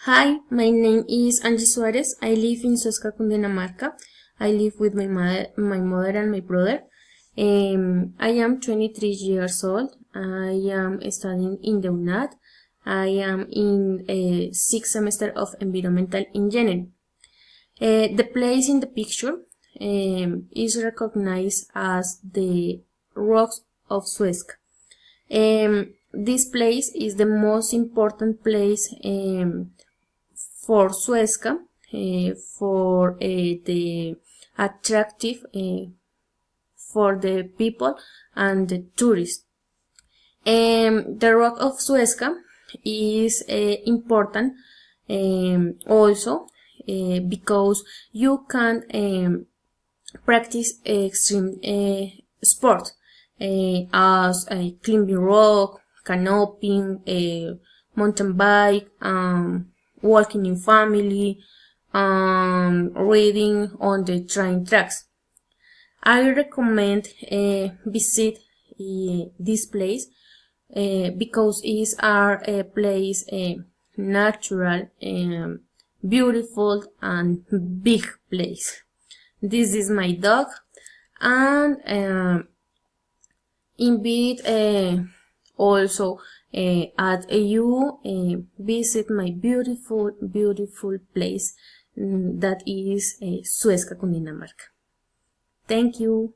Hi, my name is Angie Suarez. I live in Suezca, Cundinamarca. I live with my mother and my brother. I am 23 years old. I am studying in the UNAD. I am in a sixth semester of environmental engineering. The place in the picture is recognized as the Rocks of Suezca. This place is the most important place for Suezca, for the attractive for the people and the tourists. The Rock of Suezca is important also because you can practice extreme sport as climbing rock, canoping, mountain bike, walking in family, reading on the train tracks. I recommend visit this place because it's a place natural, beautiful and big place. This is my dog, and invite also at you visit my beautiful place that is Suezca, Cundinamarca. Thank you.